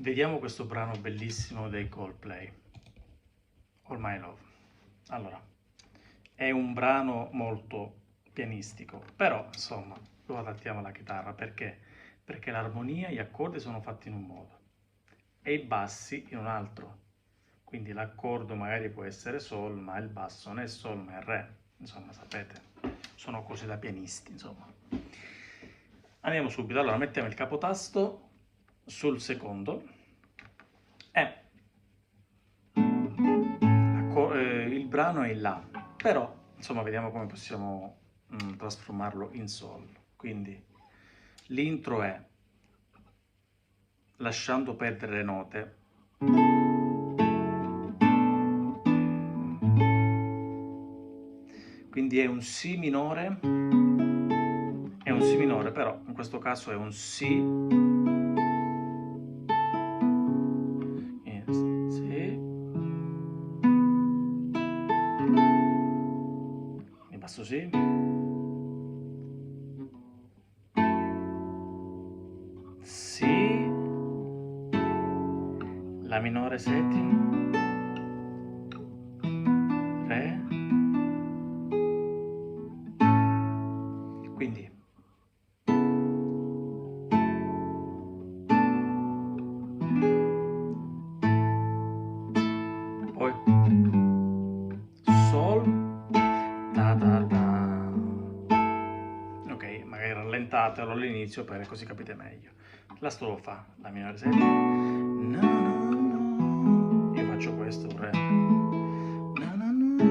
Vediamo questo brano bellissimo dei Coldplay, All My Love. Allora, è un brano molto pianistico, però insomma lo adattiamo alla chitarra perché? Perché l'armonia, gli accordi sono fatti in un modo e i bassi in un altro. Quindi l'accordo magari può essere Sol, ma il basso non è Sol, ma è Re. Insomma, sapete, sono cose da pianisti, insomma. Andiamo subito. Allora, mettiamo il capotasto sul secondo e il brano è in La, però insomma vediamo come possiamo trasformarlo in Sol. Quindi l'intro è lasciando perdere le note, quindi è un Si minore, però in questo caso è un Si, mi basso Si, Si, La minore settima, Re, quindi poi Sol, ta ta ta. Ok, magari rallentatelo all'inizio per così capite meglio. La strofa, La minore settima, na, na, na. Io faccio questo, Re, na, na, na.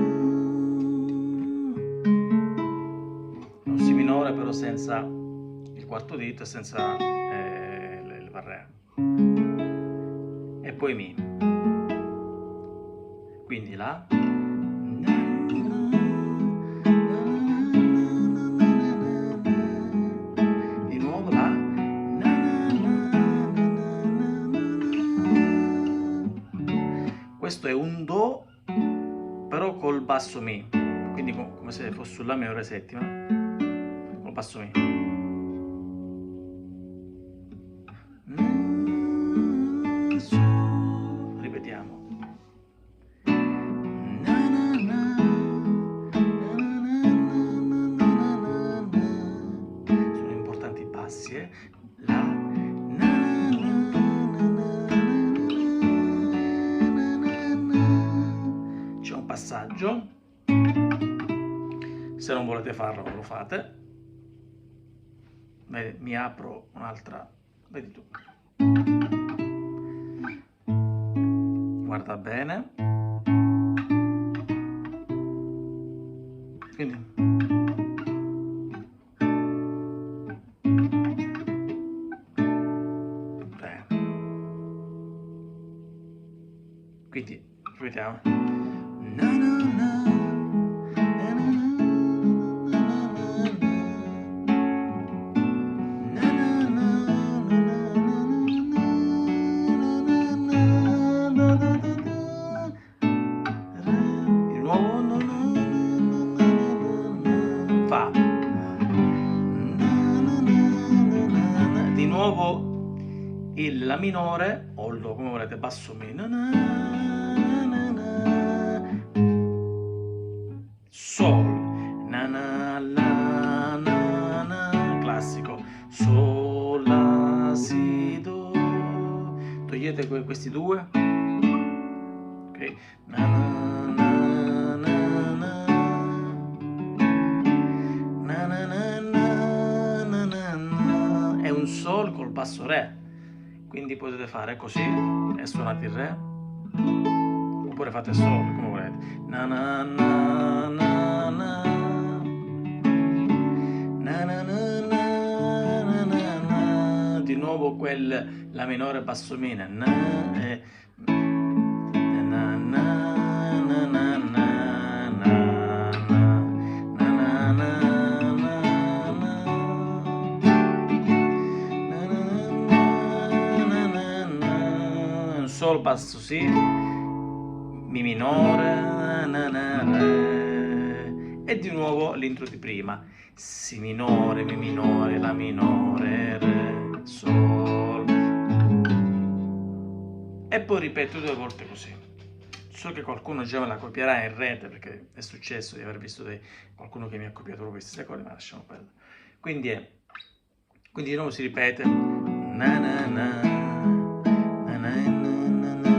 Un Si minore però senza il quarto dito e senza il Re, e poi Mi, quindi La, di nuovo La, questo è un Do però col basso Mi, quindi come se fosse sulla minore settima col basso Mi. Ripetiamo. Sono importanti i bassi, La, c'è un passaggio, se non volete farlo non lo fate. Mi apro un'altra, vedi tu, guarda bene, quindi quindi ripetiamo. Di nuovo Fa, di nuovo il La minore o il Do, come volete, basso Mi, Sol, na na la na na, classico, Sol, La, Si, Do, togliete questi due, ok, na na na na na, na na na na na na na, è un Sol col basso Re, quindi potete fare così e suonate il Re, oppure fate Sol, come volete, na na na na na, na na na na na na, di nuovo quel La minore basso Mi, na na na na na na. Sol basso Si, Mi minore, Re, e di nuovo l'intro di prima, Si minore, Mi minore, La minore, Re, Sol, e poi ripeto 2 volte così. So che qualcuno già me la copierà in rete, perché è successo di aver visto qualcuno che mi ha copiato proprio queste cose, ma lasciamo perdere. Quindi di nuovo si ripete. Na na na, na na na na na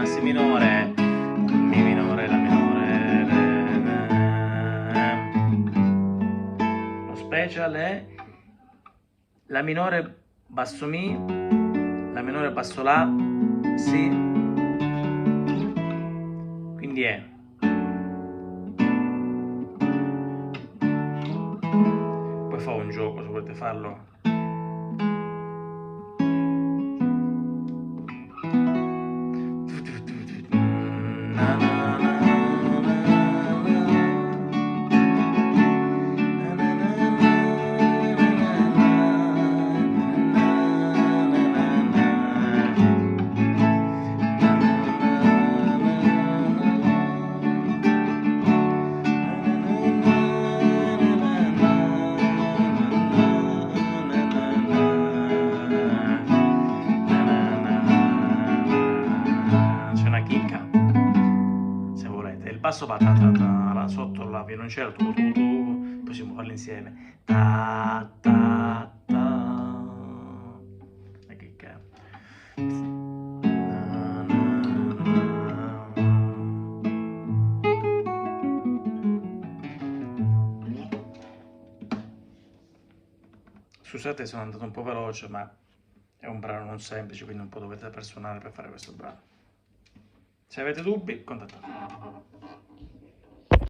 Si minore, mi minore, la minore, lo special è la minore basso mi, la minore basso la, si, quindi è poi fa un gioco se volete farlo. Basso va ta ta ta, sotto la violoncella, possiamo farlo insieme. Ta ta ta. E che cazzo. Scusate, sono andato un po' veloce, ma è un brano non semplice, quindi un po' dovete personale per fare questo brano. Se avete dubbi, contattatemi.